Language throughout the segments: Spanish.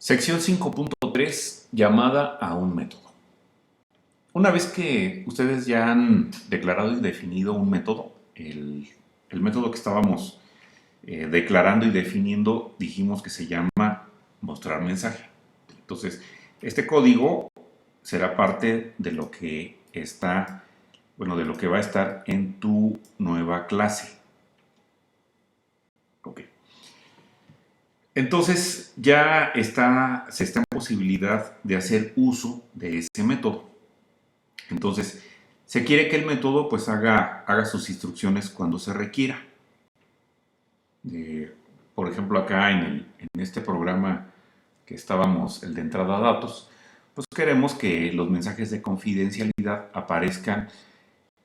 Sección 5.3, llamada a un método. Una vez que ustedes ya han declarado y definido un método, el método que estábamos declarando y definiendo, dijimos que se llama mostrar mensaje. Entonces, este código será parte de lo que está, de lo que va a estar en tu nueva clase. Ok. Entonces ya se está en posibilidad de hacer uso de ese método. Entonces, se quiere que el método pues haga sus instrucciones cuando se requiera. Por ejemplo, acá en este programa que estábamos, el de entrada a datos, pues queremos que los mensajes de confidencialidad aparezcan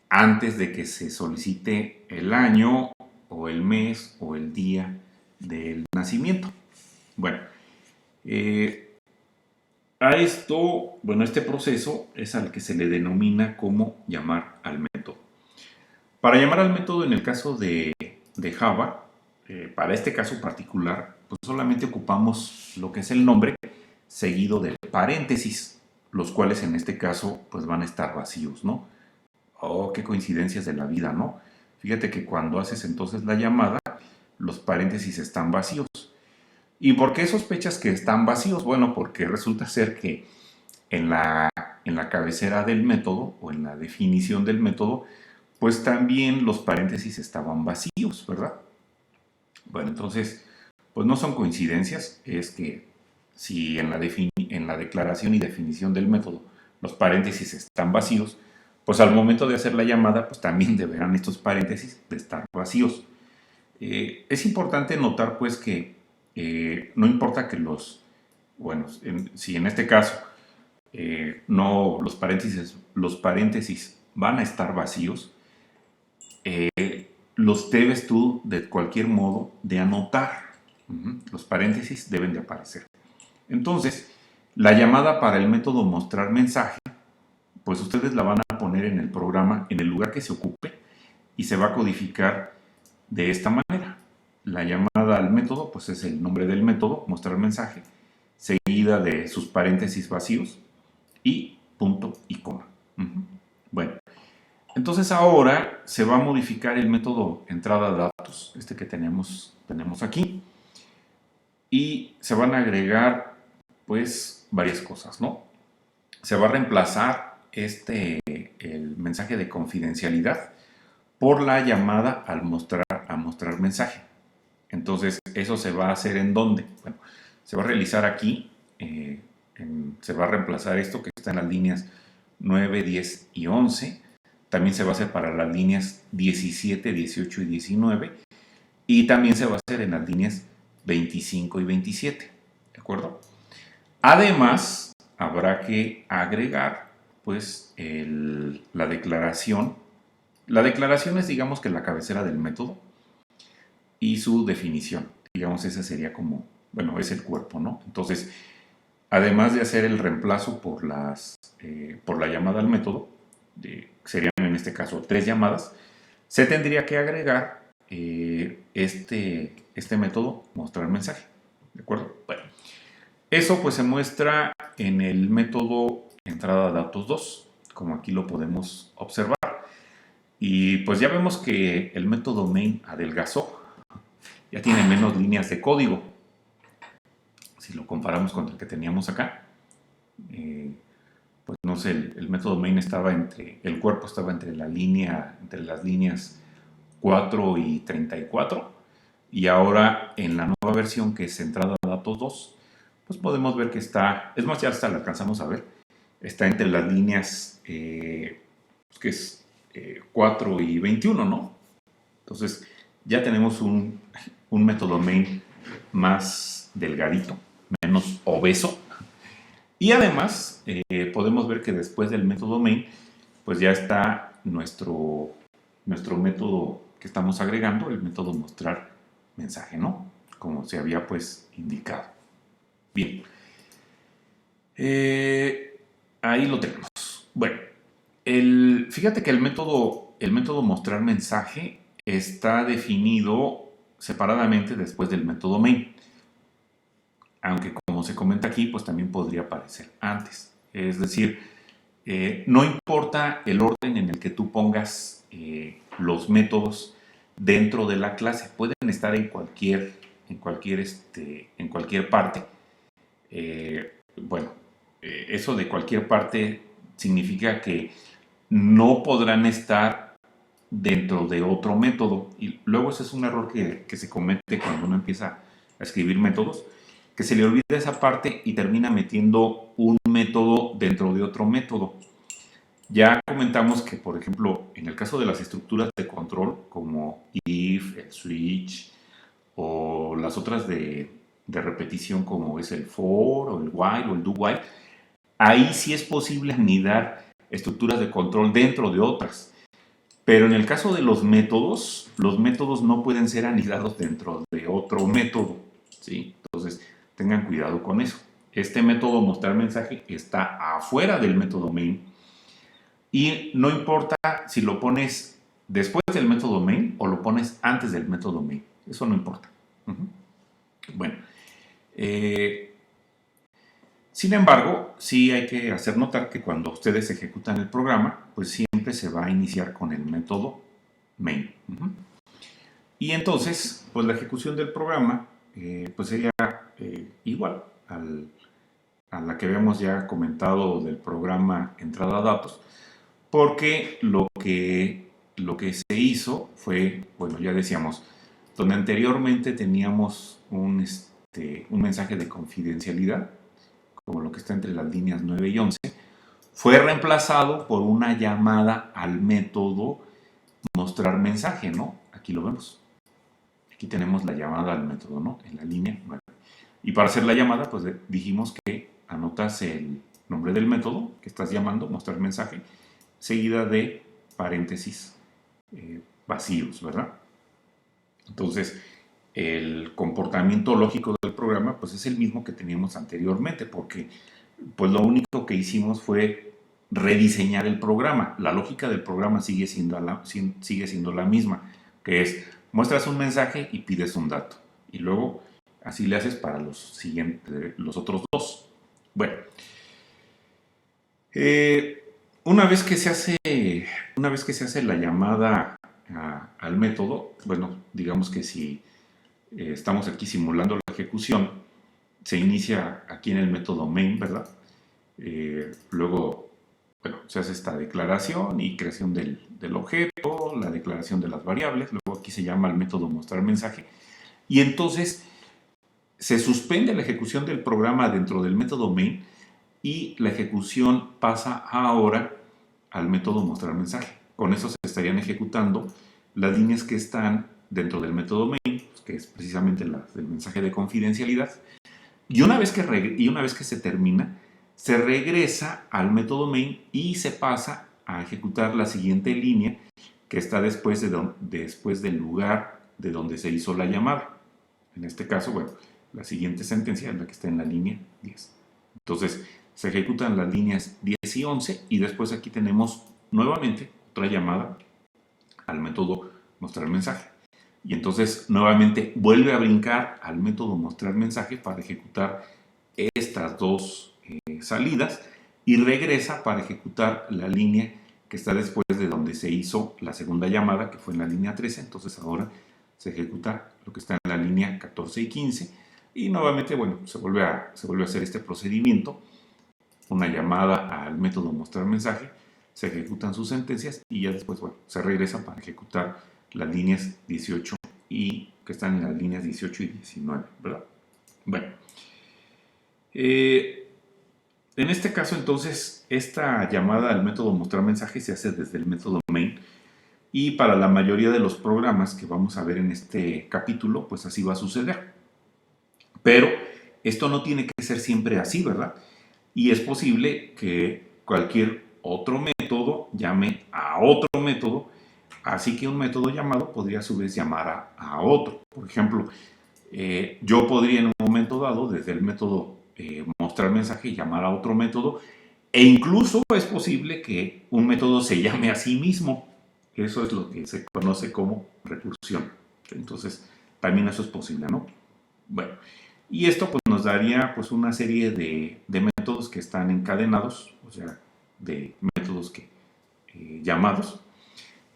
antes de que se solicite el año o el mes o el día del nacimiento. Bueno, este proceso es al que se le denomina como llamar al método. Para llamar al método en el caso de Java, para este caso particular, pues solamente ocupamos lo que es el nombre seguido del paréntesis, los cuales en este caso pues van a estar vacíos, ¿no? Oh, qué coincidencias de la vida, ¿no? Fíjate que cuando haces entonces la llamada, los paréntesis están vacíos. ¿Y por qué sospechas que están vacíos? Bueno, porque resulta ser que en la cabecera del método o en la definición del método, pues también los paréntesis estaban vacíos, ¿verdad? Bueno, entonces, pues no son coincidencias, es que si en la declaración y definición del método los paréntesis están vacíos, pues al momento de hacer la llamada, pues también deberán estos paréntesis de estar vacíos. Es importante notar pues que no importa que si en este caso no los paréntesis van a estar vacíos, los debes tú de cualquier modo de anotar. Los paréntesis deben de aparecer. Entonces, la llamada para el método mostrar mensaje, pues ustedes la van a poner en el programa, en el lugar que se ocupe, y se va a codificar de esta manera. La llamada al método, pues es el nombre del método, mostrar mensaje, seguida de sus paréntesis vacíos y punto y coma. Bueno, entonces ahora se va a modificar el método entrada de datos, este que tenemos aquí, y se van a agregar pues varias cosas, ¿no? Se va a reemplazar el mensaje de confidencialidad por la llamada a mostrar mensaje. Entonces, ¿eso se va a hacer en dónde? Bueno, se va a realizar aquí, se va a reemplazar esto que está en las líneas 9, 10 y 11. También se va a hacer para las líneas 17, 18 y 19. Y también se va a hacer en las líneas 25 y 27. ¿De acuerdo? Además, habrá que agregar pues la declaración. La declaración es, digamos, que la cabecera del método y su definición. Digamos, esa sería como, es el cuerpo, ¿no? Entonces, además de hacer el reemplazo por la llamada al método, serían en este caso 3 llamadas, se tendría que agregar este método mostrar mensaje. ¿De acuerdo? Bueno, eso pues se muestra en el método entrada a datos 2, como aquí lo podemos observar. Y pues ya vemos que el método main adelgazó, ya tiene menos líneas de código. Si lo comparamos con el que teníamos acá, pues no sé, el método main el cuerpo estaba entre las líneas 4 y 34, y ahora en la nueva versión que es entrada a datos 2, pues podemos ver que está, es más, ya hasta la alcanzamos a ver, está entre las líneas que es 4 y 21, ¿no? Entonces ya tenemos un método main más delgadito, menos obeso, y además podemos ver que después del método main pues ya está nuestro método que estamos agregando, el método mostrar mensaje, ¿no? Como se había pues indicado. Bien, ahí lo tenemos. Bueno, fíjate que el método mostrar mensaje está definido separadamente después del método main. Aunque como como se comenta aquí, pues también podría aparecer antes. Es decir, no importa el orden en el que tú pongas los métodos dentro de la clase, pueden estar en cualquier parte. Bueno, eso de cualquier parte significa que no podrán estar dentro de otro método. Y luego ese es un error que se comete cuando uno empieza a escribir métodos, que se le olvida esa parte y termina metiendo un método dentro de otro método. Ya comentamos que, por ejemplo, en el caso de las estructuras de control, como if, el switch, o las otras de repetición, como es el for, o el while, o el do while, ahí sí es posible anidar estructuras de control dentro de otras. Pero en el caso de los métodos no pueden ser anidados dentro de otro método, ¿sí? Entonces, tengan cuidado con eso. Este método mostrar mensaje está afuera del método main y no importa si lo pones después del método main o lo pones antes del método main. Eso no importa. Bueno, sin embargo, sí hay que hacer notar que cuando ustedes ejecutan el programa, pues siempre se va a iniciar con el método main. Y entonces, pues la ejecución del programa pues sería igual a la que habíamos ya comentado del programa entrada a datos, porque lo que se hizo fue, bueno, ya decíamos, donde anteriormente teníamos un mensaje de confidencialidad, como lo que está entre las líneas 9 y 11, fue reemplazado por una llamada al método mostrar mensaje, ¿no? Aquí lo vemos. Aquí tenemos la llamada al método, ¿no? En la línea 9. Y para hacer la llamada, pues dijimos que anotas el nombre del método que estás llamando, mostrar mensaje, seguida de paréntesis vacíos, ¿verdad? Entonces, el comportamiento lógico del programa pues es el mismo que teníamos anteriormente, porque pues lo único que hicimos fue rediseñar el programa. La lógica del programa sigue siendo la misma, que es muestras un mensaje y pides un dato. Y luego así le haces para los otros dos. Bueno, una vez que se hace la llamada al método, bueno, digamos que si estamos aquí simulando la ejecución, se inicia aquí en el método main, ¿verdad? Luego, bueno, se hace esta declaración y creación del objeto, la declaración de las variables, luego aquí se llama el método mostrar mensaje, y entonces se suspende la ejecución del programa dentro del método main y la ejecución pasa ahora al método mostrar mensaje. Con eso se estarían ejecutando las líneas que están dentro del método main, que es precisamente las del mensaje de confidencialidad, y una vez que se termina, se regresa al método main y se pasa a ejecutar la siguiente línea que está después del lugar de donde se hizo la llamada. En este caso, bueno, la siguiente sentencia es la que está en la línea 10. Entonces, se ejecutan las líneas 10 y 11 y después aquí tenemos nuevamente otra llamada al método mostrar mensaje. Y entonces nuevamente vuelve a brincar al método mostrar mensaje para ejecutar estas dos salidas y regresa para ejecutar la línea que está después de donde se hizo la segunda llamada, que fue en la línea 13. Entonces ahora se ejecuta lo que está en la línea 14 y 15 y nuevamente, bueno, se vuelve a hacer este procedimiento, una llamada al método mostrar mensaje, se ejecutan sus sentencias y ya después, bueno, se regresa para ejecutar las líneas 18 y que están en las líneas 18 y 19, ¿verdad? Bueno, en este caso entonces esta llamada al método mostrar mensaje se hace desde el método main y para la mayoría de los programas que vamos a ver en este capítulo pues así va a suceder, pero esto no tiene que ser siempre así, ¿verdad? Y es posible que cualquier otro método llame a otro método. Así que un método llamado podría a su vez llamar a otro. Por ejemplo, yo podría en un momento dado, desde el método mostrar mensaje, llamar a otro método, e incluso es posible que un método se llame a sí mismo. Eso es lo que se conoce como recursión. Entonces, también eso es posible, ¿no? Bueno, Y esto pues nos daría pues una serie de métodos que están encadenados, o sea, de métodos llamados.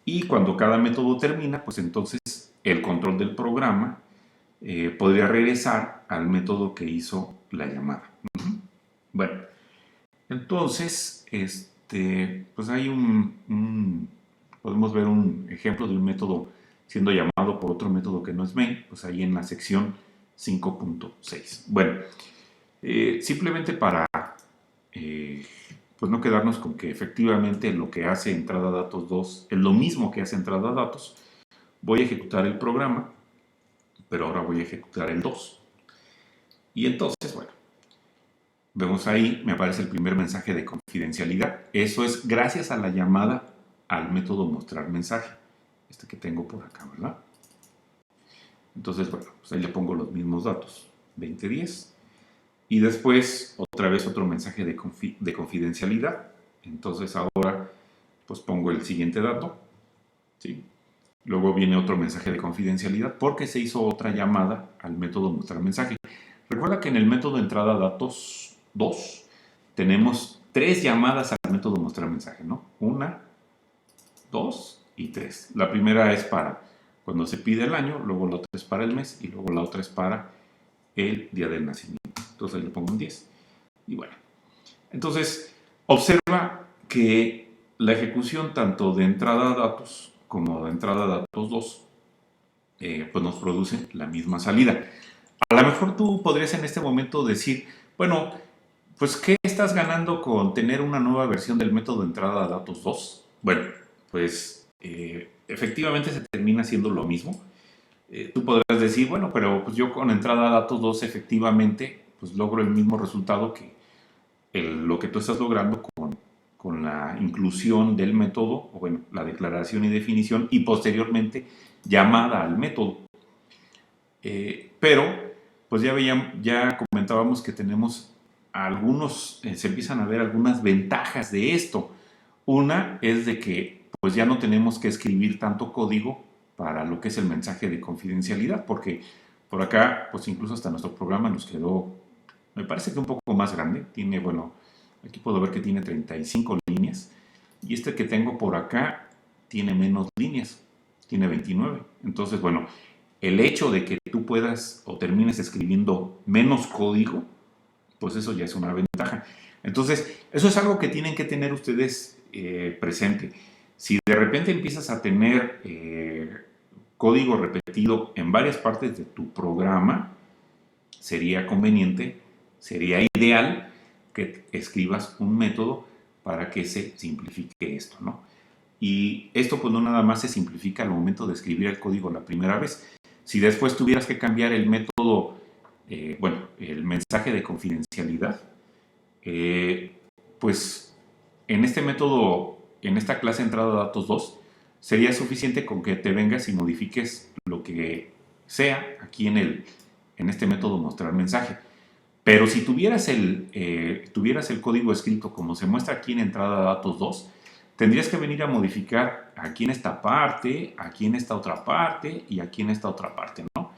Y cuando cada método termina, pues entonces el control del programa podría regresar al método que hizo la llamada. Bueno, entonces, pues hay podemos ver un ejemplo de un método siendo llamado por otro método que no es main, pues ahí en la sección 5.6. Bueno, simplemente para pues no quedarnos con que efectivamente lo que hace entrada datos 2 es lo mismo que hace entrada datos, voy a ejecutar el programa, pero ahora voy a ejecutar el 2. Y entonces, bueno, vemos ahí, me aparece el primer mensaje de confidencialidad. Eso es gracias a la llamada al método mostrar mensaje. Este que tengo por acá, ¿verdad? Entonces, bueno, pues ahí le pongo los mismos datos, 2010. Y después, otra vez otro mensaje de confidencialidad. Entonces ahora, pues pongo el siguiente dato, ¿sí? Luego viene otro mensaje de confidencialidad porque se hizo otra llamada al método mostrar mensaje. Recuerda que en el método entrada datos 2 tenemos 3 llamadas al método mostrar mensaje, ¿no? 1, 2 y 3. La primera es para cuando se pide el año, luego la otra es para el mes y luego la otra es para el día del nacimiento. Entonces ahí le pongo un 10. Y bueno, entonces observa que la ejecución tanto de entrada a datos como de entrada a datos 2 pues nos produce la misma salida. A lo mejor tú podrías en este momento decir, bueno, pues ¿qué estás ganando con tener una nueva versión del método de entrada a datos 2? Bueno, pues efectivamente se termina siendo lo mismo. Tú podrás decir, bueno, pero pues yo con entrada a datos 2 efectivamente pues logro el mismo resultado que lo que tú estás logrando con la inclusión del método, o bueno, la declaración y definición, y posteriormente llamada al método. Pero, pues ya comentábamos que tenemos se empiezan a ver algunas ventajas de esto. Una es de que pues ya no tenemos que escribir tanto código para lo que es el mensaje de confidencialidad, porque por acá, pues incluso hasta nuestro programa nos quedó, me parece que un poco más grande. Tiene, bueno, aquí puedo ver que tiene 35 líneas, y este que tengo por acá tiene menos líneas, tiene 29. Entonces, bueno, el hecho de que tú puedas o termines escribiendo menos código, pues eso ya es una ventaja. Entonces, eso es algo que tienen que tener ustedes presente. Si de repente empiezas a tener código repetido en varias partes de tu programa, sería conveniente, sería ideal que escribas un método para que se simplifique esto, ¿no? Y esto pues no nada más se simplifica al momento de escribir el código la primera vez. Si después tuvieras que cambiar el método, el mensaje de confidencialidad, pues en este método, en esta clase entrada a datos 2, sería suficiente con que te vengas y modifiques lo que sea aquí en este método mostrar mensaje. Pero si tuvieras el código escrito como se muestra aquí en entrada a datos 2, tendrías que venir a modificar aquí en esta parte, aquí en esta otra parte y aquí en esta otra parte, ¿no?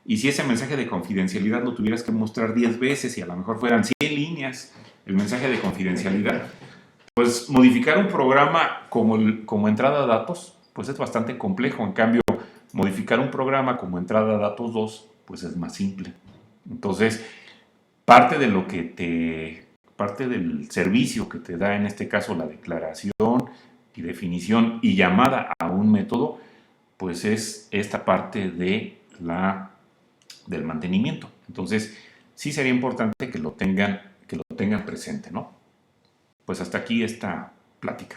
Y si ese mensaje de confidencialidad lo tuvieras que mostrar 10 veces y a lo mejor fueran 100 líneas el mensaje de confidencialidad, pues modificar un programa como entrada a datos, pues es bastante complejo. En cambio, modificar un programa como entrada a datos 2, pues es más simple. Entonces, parte del servicio que te da en este caso la declaración y definición y llamada a un método, pues es esta parte del mantenimiento. Entonces, sí sería importante que lo tengan presente, ¿no? Pues hasta aquí esta plática.